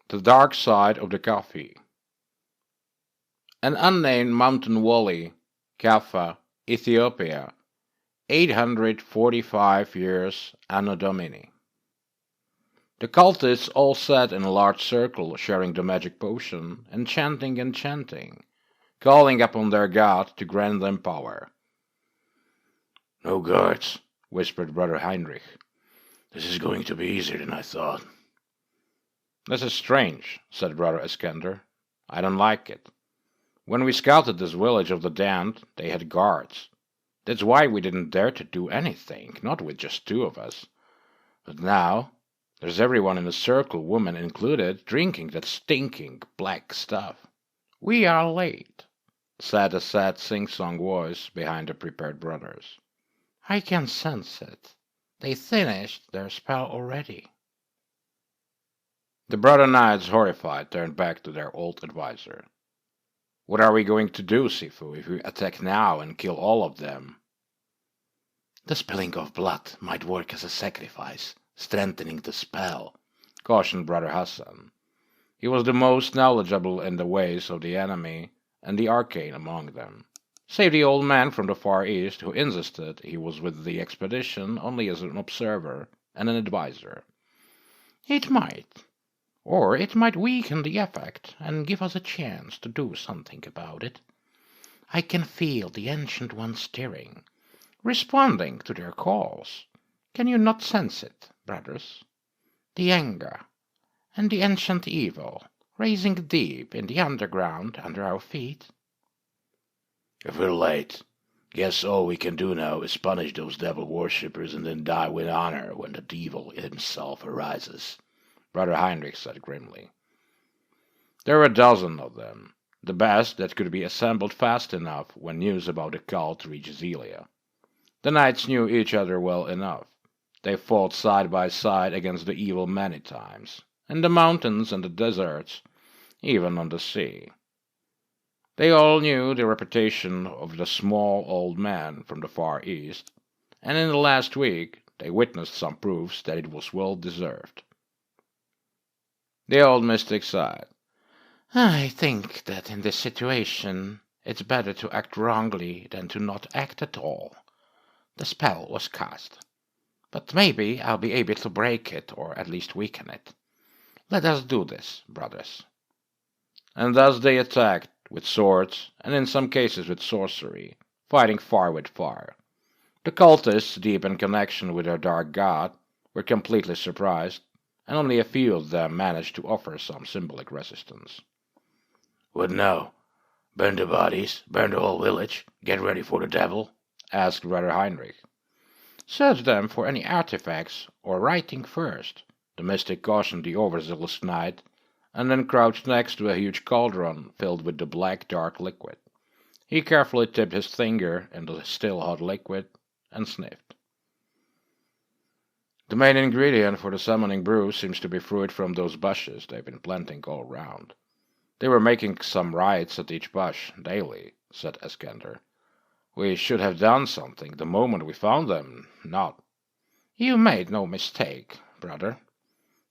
The Dark Side of the Coffee. An unnamed mountain valley, Kaffa, Ethiopia, 845 years Anno Domini. The cultists all sat in a large circle sharing the magic potion, and chanting, calling upon their god to grant them power. "No guards," whispered Brother Heinrich. "This is going to be easier than I thought." "This is strange," said Brother Iskander. "I don't like it. When we scouted this village of the damned, they had guards. That's why we didn't dare to do anything, not with just two of us. But now, there's everyone in the circle, women included, drinking that stinking black stuff." "We are late," said a sad sing-song voice behind the prepared brothers. "I can sense it. They finished their spell already." The brother knights, horrified, turned back to their old adviser. "What are we going to do, Sifu, if we attack now and kill all of them?" "The spilling of blood might work as a sacrifice, strengthening the spell," cautioned Brother Hassan. He was the most knowledgeable in the ways of the enemy and the arcane among them, save the old man from the Far East, who insisted he was with the expedition only as an observer and an adviser. "It might. Or it might weaken the effect and give us a chance to do something about it. I can feel the Ancient Ones stirring, responding to their calls. Can you not sense it, brothers? The anger and the ancient evil rising deep in the underground under our feet." "If we're late, guess all we can do now is punish those devil worshippers and then die with honor when the devil himself arises," Brother Heinrich said grimly. There were a dozen of them, the best that could be assembled fast enough when news about the cult reached Zelia. The knights knew each other well enough. They fought side by side against the evil many times, in the mountains and the deserts, even on the sea. They all knew the reputation of the small old man from the Far East, and in the last week they witnessed some proofs that it was well deserved. The old mystic sighed. "I think that in this situation it's better to act wrongly than to not act at all. The spell was cast, but maybe I'll be able to break it or at least weaken it. Let us do this, brothers." And thus they attacked, with swords, and in some cases with sorcery, fighting fire with fire. The cultists, deep in connection with their dark god, were completely surprised, and only a few of them managed to offer some symbolic resistance. "What now? Burn the bodies, burn the whole village, get ready for the devil?" asked Brother Heinrich. "Search them for any artifacts or writing first," the mystic cautioned the overzealous knight, and then crouched next to a huge cauldron filled with the black dark liquid. He carefully dipped his finger in the still hot liquid and sniffed. "The main ingredient for the summoning brew seems to be fruit from those bushes they've been planting all round. They were making some rites at each bush daily," said Iskander. "We should have done something the moment we found them, not—" "You made no mistake, brother.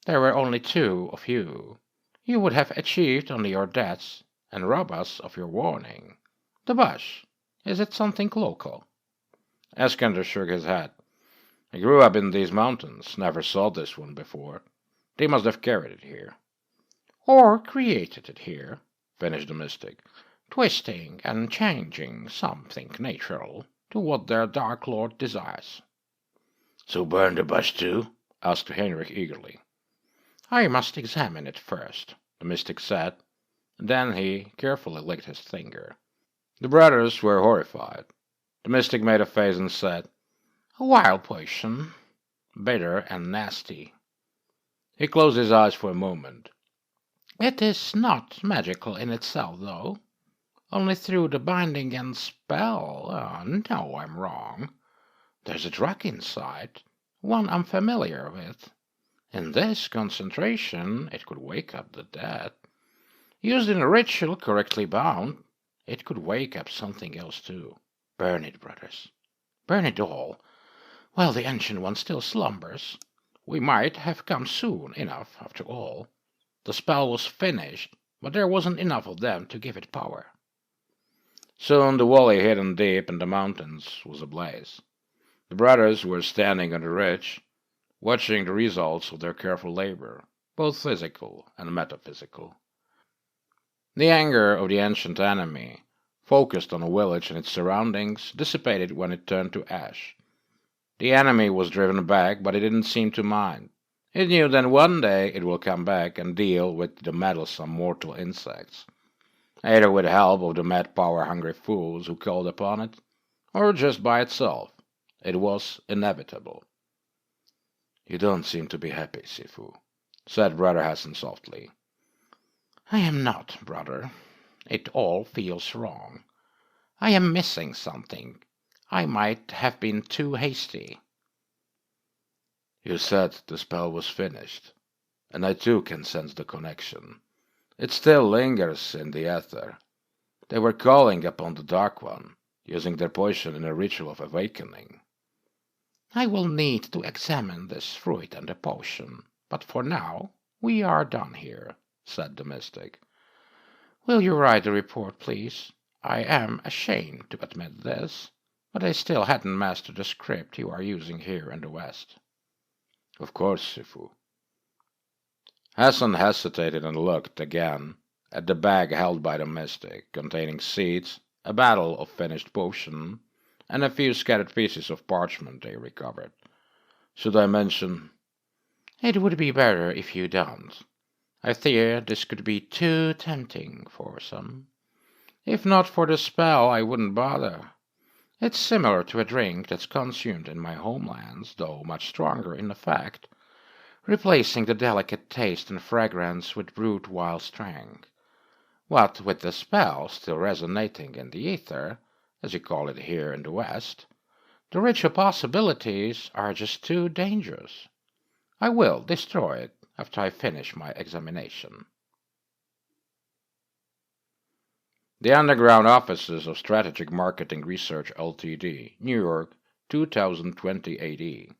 There were only two of you. You would have achieved only your debts and rob us of your warning. The bush, is it something local?" Iskander shook his head. "I grew up in these mountains, never saw this one before. They must have carried it here." "Or created it here," finished the mystic, "twisting and changing something natural to what their Dark Lord desires." "So burn the bush too?" asked Heinrich eagerly. "I must examine it first," the mystic said. Then he carefully licked his finger. The brothers were horrified. The mystic made a face and said, "A wild poison, bitter and nasty." He closed his eyes for a moment. "It is not magical in itself, though. Only through the binding and spell. No, I'm wrong. There's a drug inside, one I'm familiar with. In this concentration, it could wake up the dead. Used in a ritual correctly bound, it could wake up something else too. Burn it, brothers. Burn it all, while the Ancient One still slumbers. We might have come soon enough, after all. The spell was finished, but there wasn't enough of them to give it power. Soon the valley hidden deep in the mountains was ablaze. The brothers were standing on the ridge, watching the results of their careful labor, both physical and metaphysical. The anger of the ancient enemy, focused on a village and its surroundings, dissipated when it turned to ash. The enemy was driven back, but it didn't seem to mind. It knew that one day it will come back and deal with the meddlesome mortal insects, either with the help of the mad power-hungry fools who called upon it, or just by itself. It was inevitable. You don't seem to be happy, Sifu, said Brother Hassan softly. I am not, brother. It all feels wrong. I am missing something. I might have been too hasty. You said the spell was finished, and I too can sense the connection. It still lingers in the ether. They were calling upon the Dark One, using their poison in a ritual of awakening. I will need to examine this fruit and the potion, but for now we are done here, said the mystic. Will you write the report, please? I am ashamed to admit this, but I still hadn't mastered the script you are using here in the West. Of course, Sifu. Hassan hesitated and looked again at the bag held by the mystic, containing seeds, a bottle of finished potion, and a few scattered pieces of parchment they recovered. Should I mention? It would be better if you don't. I fear this could be too tempting for some. If not for the spell, I wouldn't bother. It's similar to a drink that's consumed in my homelands, though much stronger in effect, replacing the delicate taste and fragrance with brute wild strength. What with the spell still resonating in the ether, as you call it here in the West, the richer possibilities are just too dangerous. I will destroy it after I finish my examination. The Underground Offices of Strategic Marketing Research Ltd., New York, 2020 AD.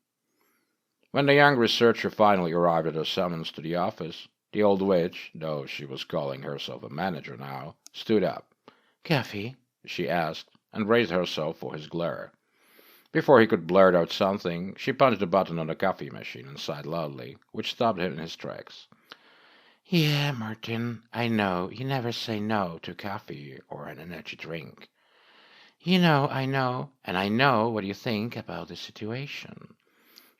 When the young researcher finally arrived at her summons to the office, the old witch, though she was calling herself a manager now, stood up. Coffee? She asked, and braced herself for his glare. Before he could blurt out something, she punched a button on the coffee machine and sighed loudly, which stopped him in his tracks. Yeah, Martin, I know you never say no to coffee or an energy drink. You know, and I know what you think about the situation.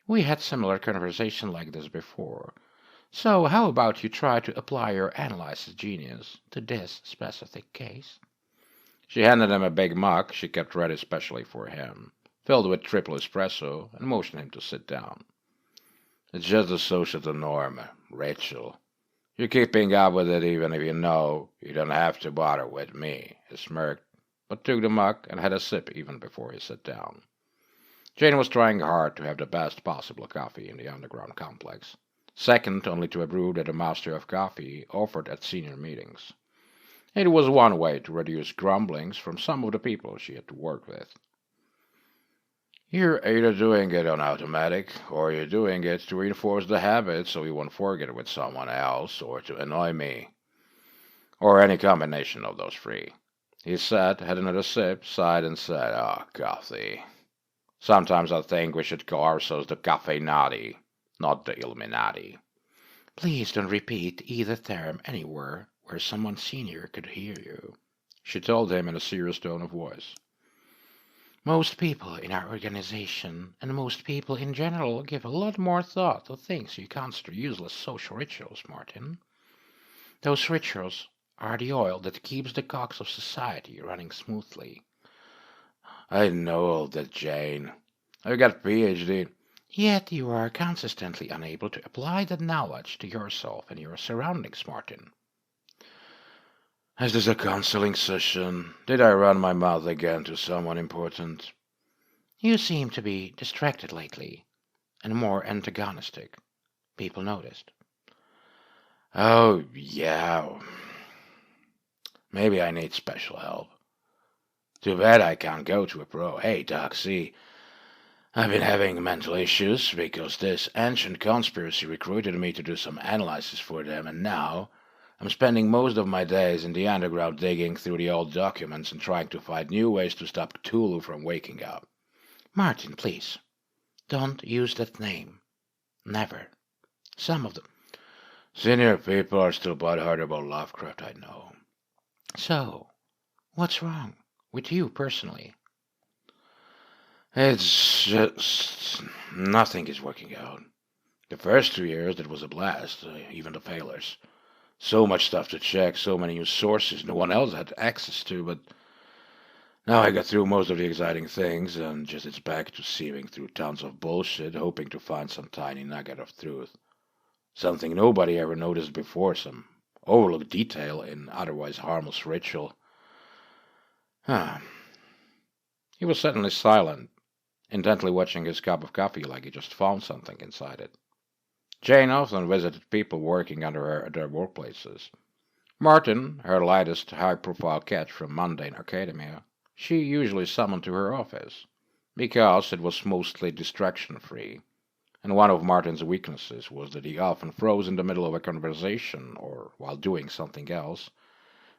We had similar conversation like this before. So how about you try to apply your analysis genius to this specific case? She handed him a big mug she kept ready specially for him, filled with triple espresso, and motioned him to sit down. It's just a social norm, Rachel. You're keeping up with it even if you know you don't have to bother with me, he smirked, but took the mug and had a sip even before he sat down. Jane was trying hard to have the best possible coffee in the underground complex, second only to a brew that a master of coffee offered at senior meetings. It was one way to reduce grumblings from some of the people she had to work with. You're either doing it on automatic, or you're doing it to reinforce the habit so you won't forget it with someone else, or to annoy me. Or any combination of those three. He said, had another sip, sighed, and said, coffee. Sometimes I think we should call ourselves the Caffeinati, not the Illuminati. Please don't repeat either term anywhere where someone senior could hear you, she told him in a serious tone of voice. Most people in our organization, and most people in general, give a lot more thought to things you consider useless social rituals, Martin. Those rituals are the oil that keeps the cogs of society running smoothly. I know all that, Jane. I've got a PhD. Yet you are consistently unable to apply that knowledge to yourself and your surroundings, Martin. Is this a counseling session? Did I run my mouth again to someone important? You seem to be distracted lately, and more antagonistic. People noticed. Oh, yeah. Maybe I need special help. Too bad I can't go to a pro. Hey, Doc, see, I've been having mental issues because this ancient conspiracy recruited me to do some analysis for them, and now I'm spending most of my days in the underground digging through the old documents and trying to find new ways to stop Cthulhu from waking up. Martin, please, don't use that name. Never. Some of them. Senior people are still butthurt about Lovecraft, I know. So, what's wrong with you personally? It's just nothing is working out. The first 2 years, it was a blast, even the failures. So much stuff to check, so many new sources no one else had access to, but now I got through most of the exciting things, and just it's back to sieving through tons of bullshit, hoping to find some tiny nugget of truth. Something nobody ever noticed before, some overlooked detail in otherwise harmless ritual. He was suddenly silent, intently watching his cup of coffee like he just found something inside it. Jane often visited people working under her at their workplaces. Martin, her lightest high-profile catch from mundane academia, she usually summoned to her office, because it was mostly distraction-free, and one of Martin's weaknesses was that he often froze in the middle of a conversation or while doing something else,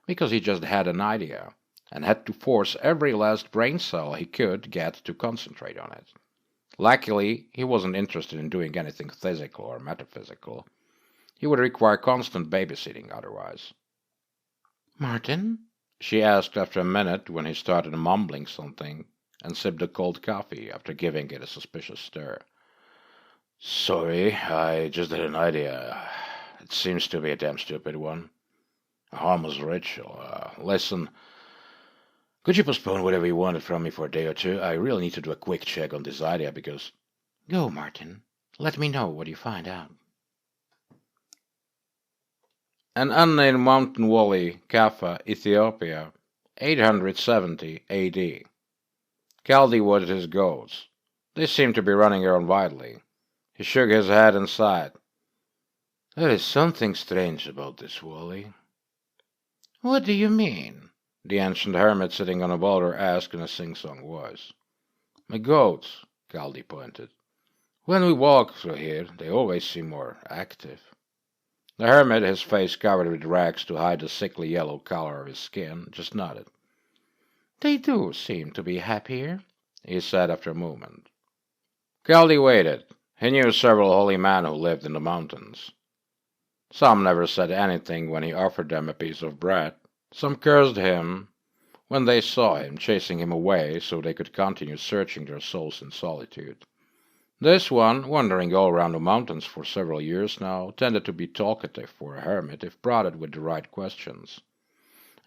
because he just had an idea, and had to force every last brain cell he could get to concentrate on it. Luckily, he wasn't interested in doing anything physical or metaphysical. He would require constant babysitting otherwise. Martin? She asked after a minute when he started mumbling something and sipped the cold coffee after giving it a suspicious stir. Sorry, I just had an idea. It seems to be a damn stupid one. A harmless ritual. Listen, could you postpone whatever you wanted from me for a day or two? I really need to do a quick check on this idea because... Go, Martin. Let me know what you find out. An unnamed mountain valley, Kaffa, Ethiopia, 870 AD. Kaldi watered his goats. They seemed to be running around wildly. He shook his head and sighed. There is something strange about this valley. What do you mean? The ancient hermit sitting on a boulder asked in a sing-song voice. My goats, Kaldi pointed. When we walk through here, they always seem more active. The hermit, his face covered with rags to hide the sickly yellow color of his skin, just nodded. They do seem to be happier, he said after a moment. Kaldi waited. He knew several holy men who lived in the mountains. Some never said anything when he offered them a piece of bread. Some cursed him when they saw him, chasing him away so they could continue searching their souls in solitude. This one, wandering all around the mountains for several years now, tended to be talkative for a hermit if prodded with the right questions.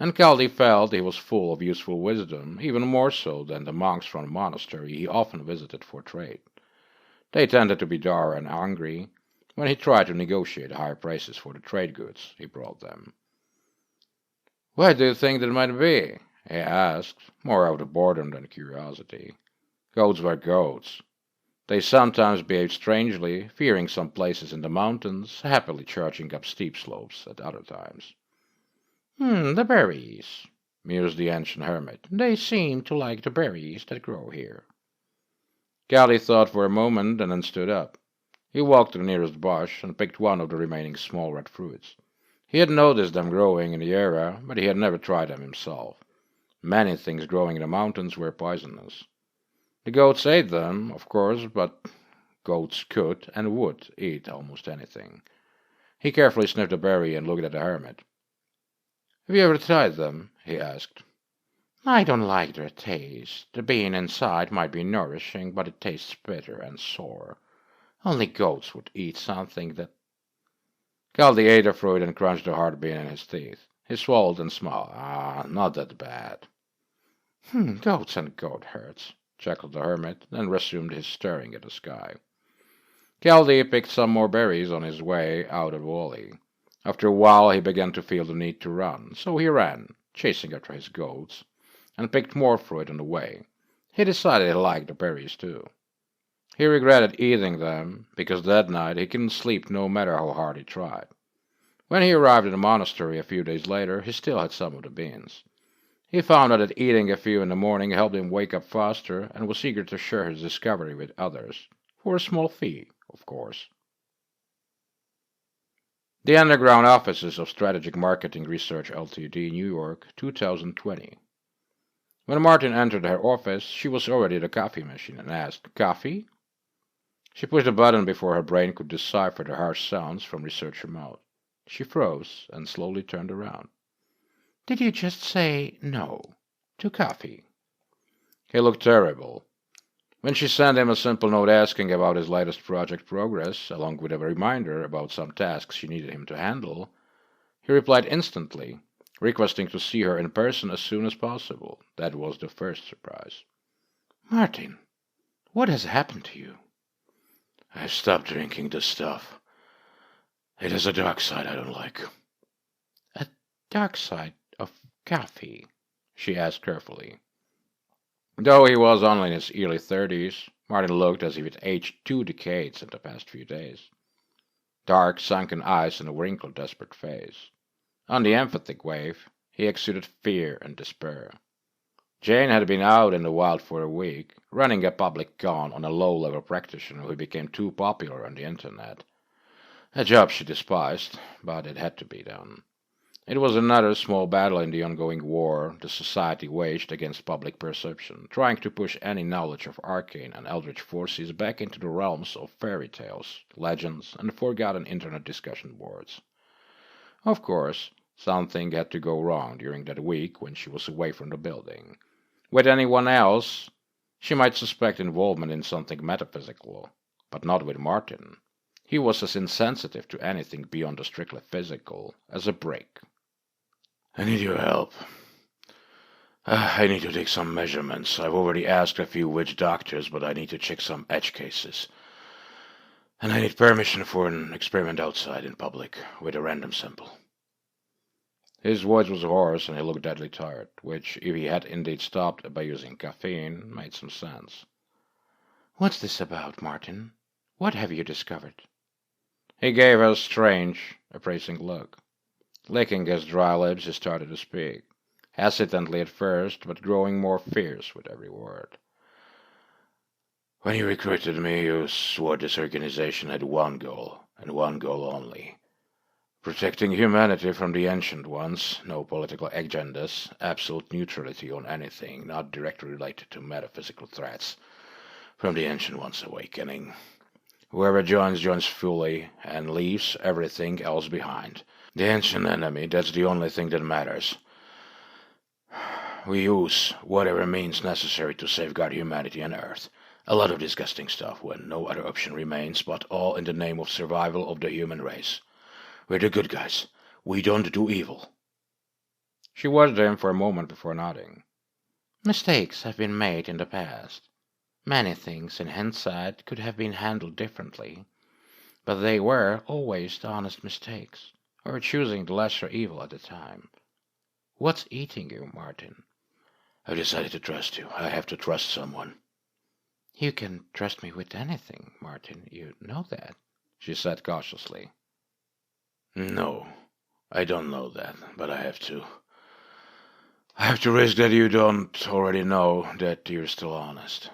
And Kaldi felt he was full of useful wisdom, even more so than the monks from the monastery he often visited for trade. They tended to be dour and angry when he tried to negotiate higher prices for the trade goods he brought them. Why do you think that might be? He asked, more out of boredom than curiosity. Goats were goats. They sometimes behaved strangely, fearing some places in the mountains, happily charging up steep slopes at other times. The berries, mused the ancient hermit. They seem to like the berries that grow here. Kaldi thought for a moment and then stood up. He walked to the nearest bush and picked one of the remaining small red fruits. He had noticed them growing in the area, but he had never tried them himself. Many things growing in the mountains were poisonous. The goats ate them, of course, but goats could and would eat almost anything. He carefully sniffed a berry and looked at the hermit. Have you ever tried them? He asked. I don't like their taste. The bean inside might be nourishing, but it tastes bitter and sour. Only goats would eat something that... Kaldi ate the fruit and crunched the hard bean in his teeth. He swallowed and smiled. Not that bad. Goats and goat herds, chuckled the hermit, then resumed his staring at the sky. Kaldi picked some more berries on his way out of the valley. After a while he began to feel the need to run, so he ran, chasing after his goats, and picked more fruit on the way. He decided he liked the berries too. He regretted eating them, because that night he couldn't sleep no matter how hard he tried. When he arrived at the monastery a few days later, he still had some of the beans. He found out that eating a few in the morning helped him wake up faster and was eager to share his discovery with others, for a small fee, of course. The underground offices of Strategic Marketing Research Ltd., New York, 2020. When Martin entered her office, she was already at a coffee machine and asked, "Coffee?" She pushed a button before her brain could decipher the harsh sounds from researcher mouth. She froze and slowly turned around. Did you just say no to coffee? He looked terrible. When she sent him a simple note asking about his latest project progress, along with a reminder about some tasks she needed him to handle, he replied instantly, requesting to see her in person as soon as possible. That was the first surprise. Martin, what has happened to you? I've stopped drinking this stuff. It has a dark side I don't like. A dark side of coffee? She asked carefully. Though he was only in his early 30s, Martin looked as if he'd aged 2 decades in the past few days. Dark, sunken eyes and a wrinkled, desperate face. On the emphatic wave, he exuded fear and despair. Jane had been out in the wild for a week, running a public con on a low-level practitioner who became too popular on the internet. A job she despised, but it had to be done. It was another small battle in the ongoing war the society waged against public perception, trying to push any knowledge of arcane and eldritch forces back into the realms of fairy tales, legends, and forgotten internet discussion boards. Of course, something had to go wrong during that week when she was away from the building. With anyone else, she might suspect involvement in something metaphysical, but not with Martin. He was as insensitive to anything beyond the strictly physical as a brick. I need your help. I need to take some measurements. I've already asked a few witch doctors, but I need to check some edge cases. And I need permission for an experiment outside in public with a random sample. His voice was hoarse and he looked deadly tired, which, if he had indeed stopped by using caffeine, made some sense. What's this about, Martin? What have you discovered? He gave her a strange, appraising look. Licking his dry lips, he started to speak, hesitantly at first, but growing more fierce with every word. When you recruited me, you swore this organization had one goal, and one goal only. Protecting humanity from the Ancient Ones, no political agendas, absolute neutrality on anything not directly related to metaphysical threats from the Ancient Ones' awakening. Whoever joins fully, and leaves everything else behind. The ancient enemy, that's the only thing that matters. We use whatever means necessary to safeguard humanity and Earth. A lot of disgusting stuff when no other option remains, but all in the name of survival of the human race. We're the good guys. We don't do evil. She watched him for a moment before nodding. Mistakes have been made in the past. Many things in hindsight could have been handled differently, but they were always the honest mistakes, or choosing the lesser evil at the time. What's eating you, Martin? I've decided to trust you. I have to trust someone. You can trust me with anything, Martin. You know that, she said cautiously. No, I don't know that, but I have to. I have to risk that you don't already know that you're still honest.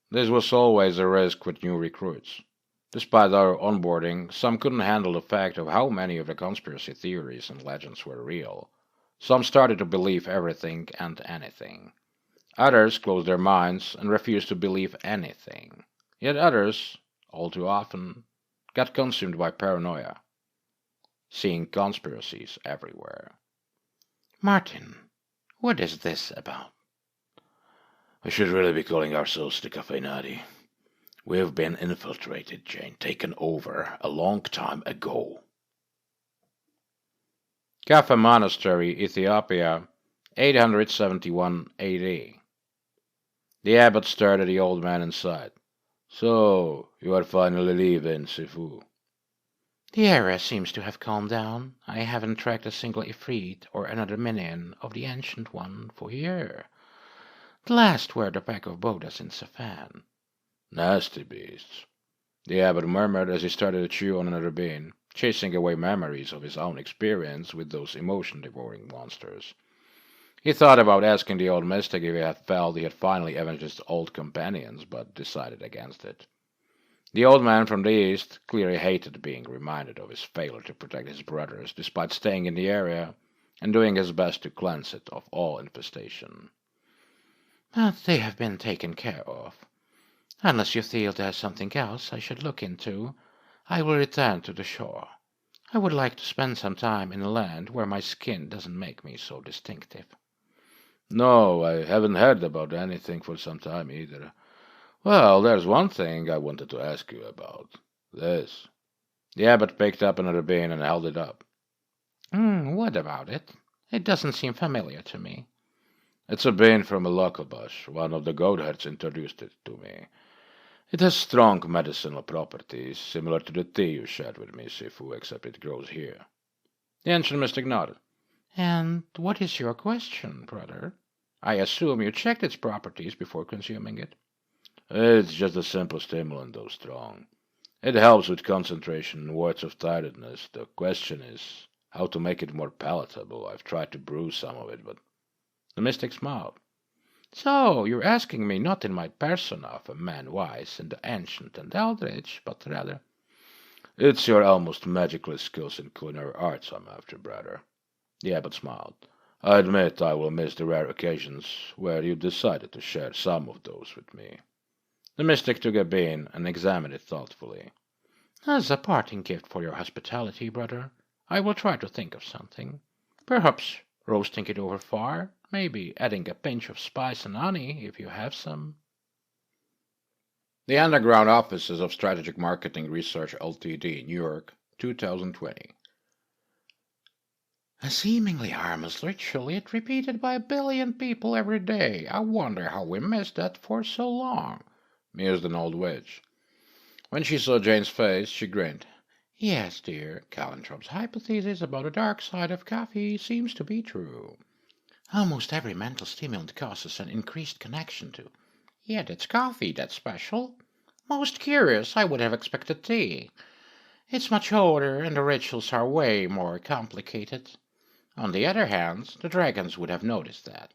This was always a risk with new recruits. Despite our onboarding, some couldn't handle the fact of how many of the conspiracy theories and legends were real. Some started to believe everything and anything. Others closed their minds and refused to believe anything. Yet others, all too often, got consumed by paranoia, seeing conspiracies everywhere. Martin, what is this about? We should really be calling ourselves the Caffeinati. We have been infiltrated, Jane, taken over a long time ago. Kaffa Monastery, Ethiopia, 871 AD. The abbot stared at the old man inside. So, you are finally leaving, Sifu. The area seems to have calmed down. I haven't tracked a single Ifrit or another minion of the Ancient One for a year. The last were the pack of Bodas in Safan. Nasty beasts, the abbot murmured as he started to chew on another bean, chasing away memories of his own experience with those emotion-devouring monsters. He thought about asking the old mystic if he had felt he had finally avenged his old companions, but decided against it. The old man from the east clearly hated being reminded of his failure to protect his brothers, despite staying in the area and doing his best to cleanse it of all infestation. But they have been taken care of. Unless you feel there's something else I should look into, I will return to the shore. I would like to spend some time in a land where my skin doesn't make me so distinctive. No, I haven't heard about anything for some time either. Well, there's one thing I wanted to ask you about. This. The abbot picked up another bean and held it up. What about it? It doesn't seem familiar to me. It's a bean from a local bush. One of the goatherds introduced it to me. It has strong medicinal properties, similar to the tea you shared with me, Sifu, except it grows here. The ancient mystic nodded. And what is your question, brother? I assume you checked its properties before consuming it. It's just a simple stimulant, though strong. It helps with concentration and words of tiredness. The question is how to make it more palatable. I've tried to brew some of it, but the mystic smiled. So, you're asking me not in my persona of a man wise in the ancient and eldritch, but rather... It's your almost magical skills in culinary arts I'm after, brother. The abbot smiled. I admit I will miss the rare occasions where you decided to share some of those with me. The mystic took a bean and examined it thoughtfully. As a parting gift for your hospitality, brother, I will try to think of something. Perhaps roasting it over fire, maybe adding a pinch of spice and honey if you have some. The Underground Offices of Strategic Marketing Research Ltd., New York, 2020. A seemingly harmless ritual, yet repeated by 1 billion people every day. I wonder how we missed that for so long, mused an old witch. When she saw Jane's face, she grinned. Yes, dear, Calentrop's hypothesis about the dark side of coffee seems to be true. Almost every mental stimulant causes an increased connection to. Yet it's coffee that's special. Most curious, I would have expected tea. It's much older, and the rituals are way more complicated. On the other hand, the dragons would have noticed that.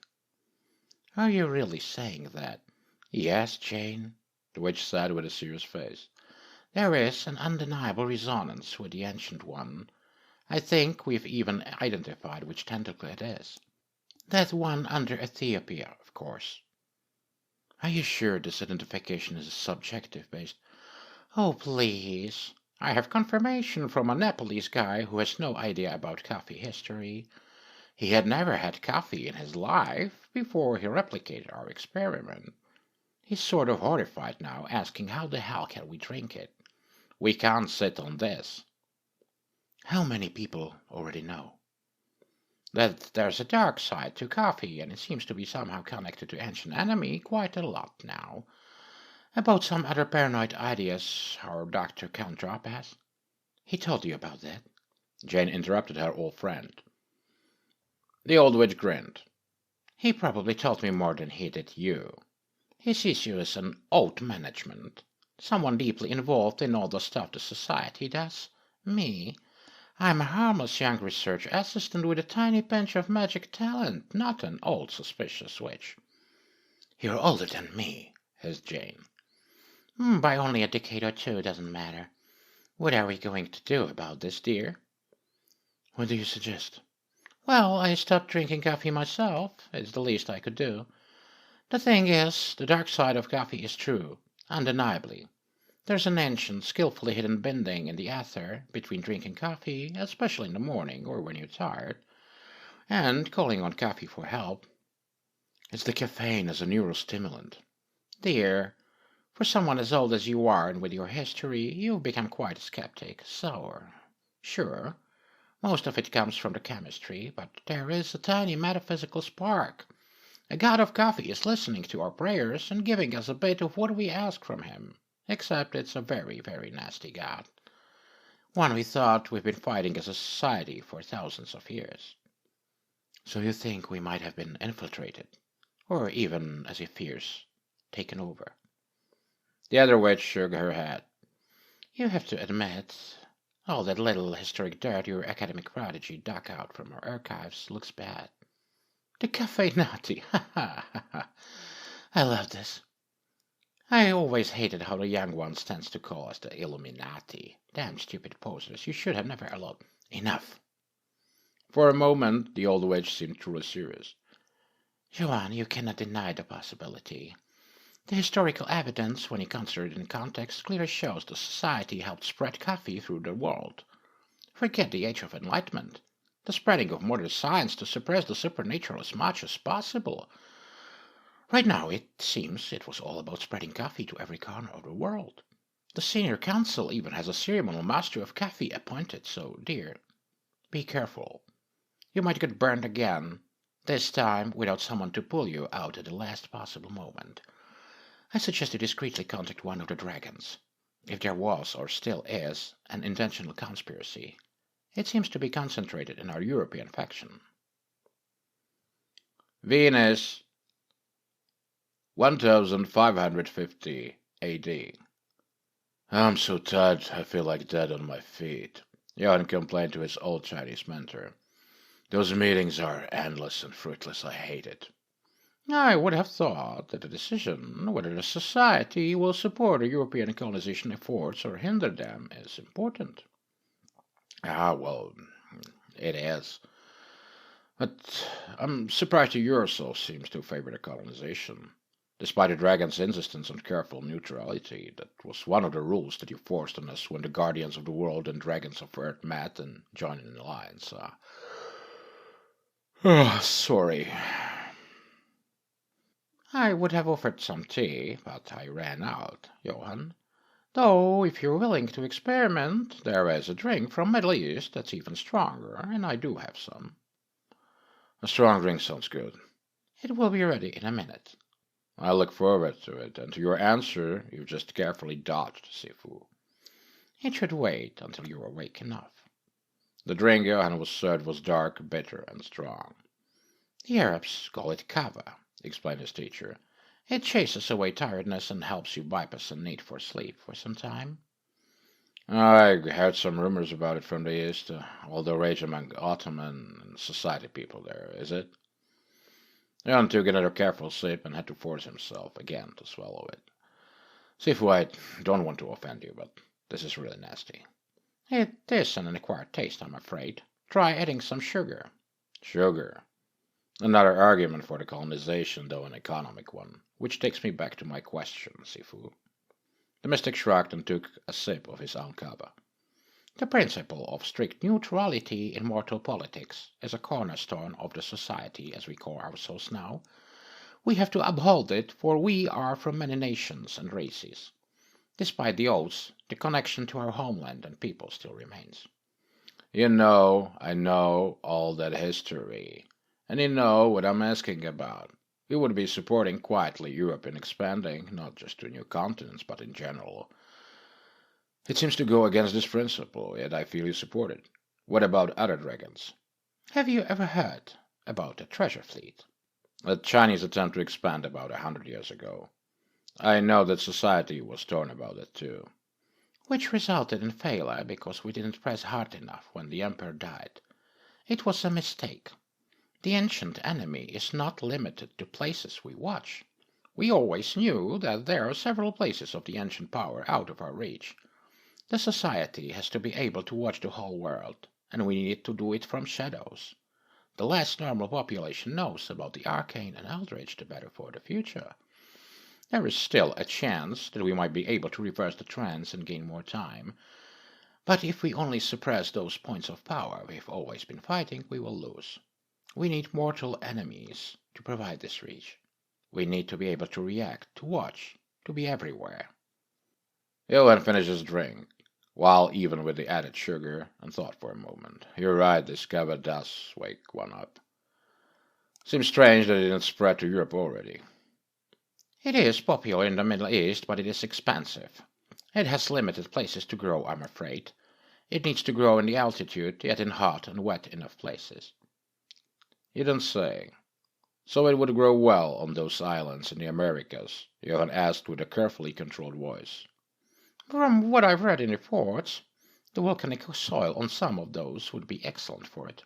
Are you really saying that? Yes, Jane, the witch said with a serious face. There is an undeniable resonance with the Ancient One. I think we've even identified which tentacle it is. That one under Ethiopia, of course. Are you sure this identification is subjective based? Oh, please. I have confirmation from a Nepalese guy who has no idea about coffee history. He had never had coffee in his life before he replicated our experiment. He's sort of horrified now, asking how the hell can we drink it? We can't sit on this. How many people already know? That there's a dark side to coffee, and it seems to be somehow connected to Ancient Enemy quite a lot now. About some other paranoid ideas our Dr. Count Drop has. He told you about that? Jane interrupted her old friend. The old witch grinned. He probably told me more than he did you. He sees you as an old management. Someone deeply involved in all the stuff the society does. Me, I'm a harmless young research assistant with a tiny pinch of magic talent, not an old suspicious witch. You're older than me, hissed Jane. By only a decade or two, doesn't matter. What are we going to do about this, dear? What do you suggest? Well, I stopped drinking coffee myself. It's the least I could do. The thing is, the dark side of coffee is true, undeniably. There's an ancient, skillfully hidden binding in the ether between drinking coffee, especially in the morning or when you're tired, and calling on coffee for help. It's the caffeine as a neurostimulant. Dear, for someone as old as you are and with your history, you've become quite a skeptic. Sure, most of it comes from the chemistry, but there is a tiny metaphysical spark. A god of coffee is listening to our prayers and giving us a bit of what we ask from him. Except it's a very, very nasty god. One we thought we've been fighting as a society for thousands of years. So you think we might have been infiltrated? Or even, as he fears, taken over? The other witch shook her head. You have to admit, all that little historic dirt your academic prodigy dug out from our archives looks bad. The Caffeinati. Ha ha ha ha. I love this. I always hated how the young ones tends to call us the Illuminati. Damn stupid posers. You should have never allowed. Enough. For a moment, the old witch seemed truly serious. Joanne, you cannot deny the possibility. The historical evidence, when you consider it in context, clearly shows the society helped spread coffee through the world. Forget the Age of Enlightenment. The spreading of modern science to suppress the supernatural as much as possible. Right now, it seems it was all about spreading coffee to every corner of the world. The senior council even has a ceremonial master of coffee appointed, so, dear, be careful. You might get burned again, this time without someone to pull you out at the last possible moment. I suggest you discreetly contact one of the dragons, if there was, or still is, an intentional conspiracy. It seems to be concentrated in our European faction. Venus, 1550 AD. I'm so tired, I feel like dead on my feet, Johann complained to his old Chinese mentor. Those meetings are endless and fruitless, I hate it. I would have thought that the decision whether the society will support the European colonization efforts or hinder them is important. Well, it is. But I'm surprised the Eurosol seems to favor the colonization. Despite the dragon's insistence on careful neutrality, that was one of the rules that you forced on us when the Guardians of the World and Dragons of Earth met and joined an alliance. Sorry. I would have offered some tea, but I ran out, Johann. Though, if you're willing to experiment, there is a drink from Middle East that's even stronger, and I do have some. A strong drink sounds good. It will be ready in a minute. I look forward to it, and to your answer you've just carefully dodged, Sifu. It should wait until you're awake enough. The drink Johann was served was dark, bitter, and strong. The Arabs call it kava, explained his teacher. It chases away tiredness and helps you bypass the need for sleep for some time. I heard some rumors about it from the East, all the rage among Ottoman and society people there, is it? Johann took another careful sip and had to force himself again to swallow it. Sifu, I don't want to offend you, but this is really nasty. It is an acquired taste, I'm afraid. Try adding some sugar. Sugar. Another argument for the colonization, though an economic one, which takes me back to my question, Sifu. The mystic shrugged and took a sip of his own kava. The principle of strict neutrality in mortal politics is a cornerstone of the society as we call ourselves now. We have to uphold it, for we are from many nations and races. Despite the oaths, the connection to our homeland and people still remains. You know, I know all that history. And you know what I'm asking about. We would be supporting quietly Europe in expanding, not just to new continents, but in general. It seems to go against this principle, yet I feel you support it. What about other dragons? Have you ever heard about the treasure fleet? A Chinese attempt to expand about 100 years ago. I know that society was torn about it too. Which resulted in failure because we didn't press hard enough when the emperor died. It was a mistake. The ancient enemy is not limited to places we watch. We always knew that there are several places of the ancient power out of our reach. The society has to be able to watch the whole world, and we need to do it from shadows. The less normal population knows about the arcane and eldritch, the better for the future. There is still a chance that we might be able to reverse the trends and gain more time. But if we only suppress those points of power we've always been fighting, we will lose. We need mortal enemies to provide this reach. We need to be able to react, to watch, to be everywhere. Johann finished his drink, while even with the added sugar, and thought for a moment. You're right, this kava does wake one up. Seems strange that it didn't spread to Europe already. It is popular in the Middle East, but it is expensive. It has limited places to grow, I'm afraid. It needs to grow in the altitude, yet in hot and wet enough places. You don't say. So it would grow well on those islands in the Americas? Johann asked with a carefully controlled voice. From what I've read in reports, the volcanic soil on some of those would be excellent for it.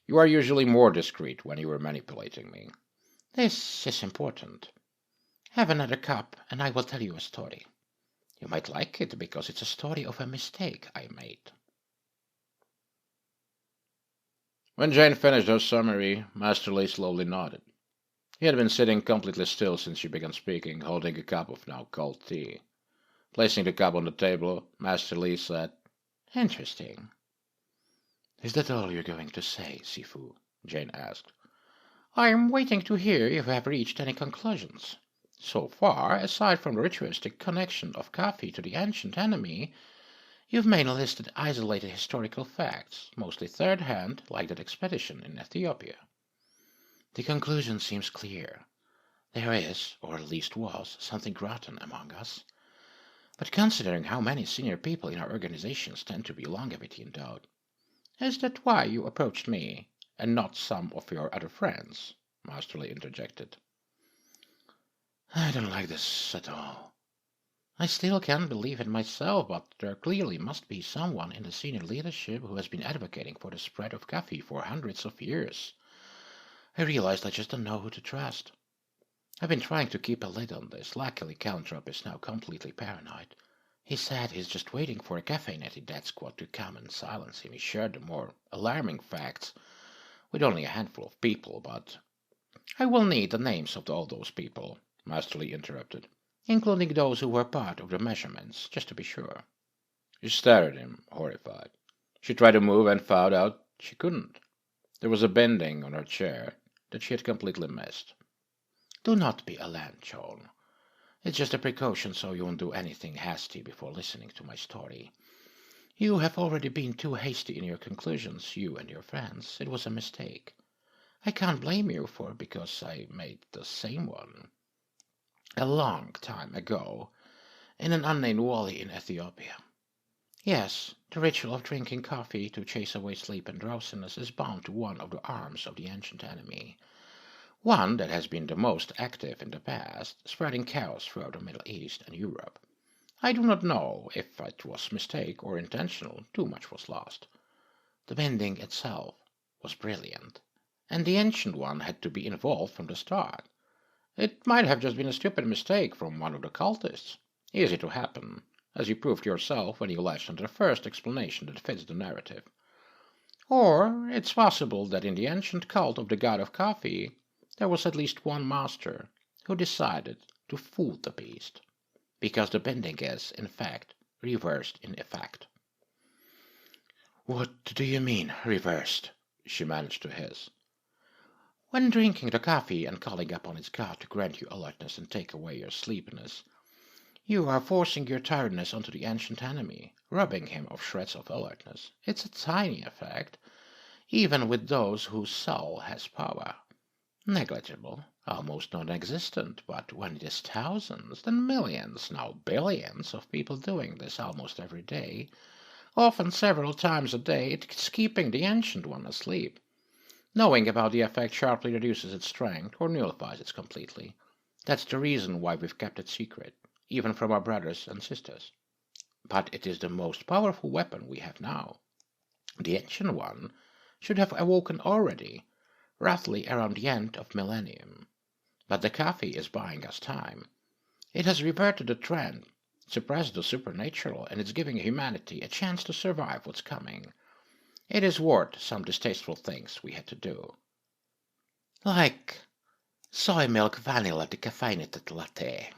You are usually more discreet when you are manipulating me. This is important. Have another cup, and I will tell you a story. You might like it because it's a story of a mistake I made. When Jane finished her summary, Master Lee slowly nodded. He had been sitting completely still since she began speaking, holding a cup of now cold tea. Placing the cup on the table, Master Lee said, Interesting. Is that all you're going to say, Sifu? Jane asked. I'm waiting to hear if you have reached any conclusions. So far, aside from the ritualistic connection of coffee to the ancient enemy, you've mainly listed isolated historical facts, mostly third-hand, like that expedition in Ethiopia. The conclusion seems clear. There is, or at least was, something rotten among us. But considering how many senior people in our organizations tend to be longevity endowed. Is that why you approached me, and not some of your other friends? Master Lee interjected. I don't like this at all. I still can't believe it myself, but there clearly must be someone in the senior leadership who has been advocating for the spread of coffee for hundreds of years. I realized I just don't know who to trust. I've been trying to keep a lid on this. Luckily, Caltrop is now completely paranoid. He said he's just waiting for a Caffeinati death squad to come and silence him. He shared the more alarming facts with only a handful of people, but... I will need the names of all those people, Master Lee interrupted, including those who were part of the measurements, just to be sure. She stared at him, horrified. She tried to move and found out she couldn't. There was a bending on her chair that she had completely missed. Do not be alarmed, Joan. It's just a precaution so you won't do anything hasty before listening to my story. You have already been too hasty in your conclusions, you and your friends. It was a mistake. I can't blame you for it because I made the same one. A long time ago, in an unnamed valley in Ethiopia. Yes, the ritual of drinking coffee to chase away sleep and drowsiness is bound to one of the arms of the ancient enemy. One that has been the most active in the past, spreading chaos throughout the Middle East and Europe. I do not know if it was mistake or intentional, too much was lost. The bending itself was brilliant, and the ancient one had to be involved from the start. It might have just been a stupid mistake from one of the cultists. Easy to happen, as you proved yourself when you latched onto the first explanation that fits the narrative. Or it's possible that in the ancient cult of the god of coffee, there was at least one master who decided to fool the beast, because the bending is, in fact, reversed in effect. What do you mean, reversed? She managed to hiss. When drinking the coffee and calling upon its god to grant you alertness and take away your sleepiness, you are forcing your tiredness onto the ancient enemy, robbing him of shreds of alertness. It's a tiny effect, even with those whose soul has power. Negligible, almost non-existent, but when it is thousands, then millions, now billions of people doing this almost every day, often several times a day, it's keeping the ancient one asleep. Knowing about the effect sharply reduces its strength or nullifies it completely. That's the reason why we've kept it secret, even from our brothers and sisters. But it is the most powerful weapon we have now. The ancient one should have awoken already, roughly around the end of millennium. But the coffee is buying us time. It has reverted the trend, suppressed the supernatural, and it's giving humanity a chance to survive what's coming. It is worth some distasteful things we had to do. Like soy milk vanilla decaffeinated latte,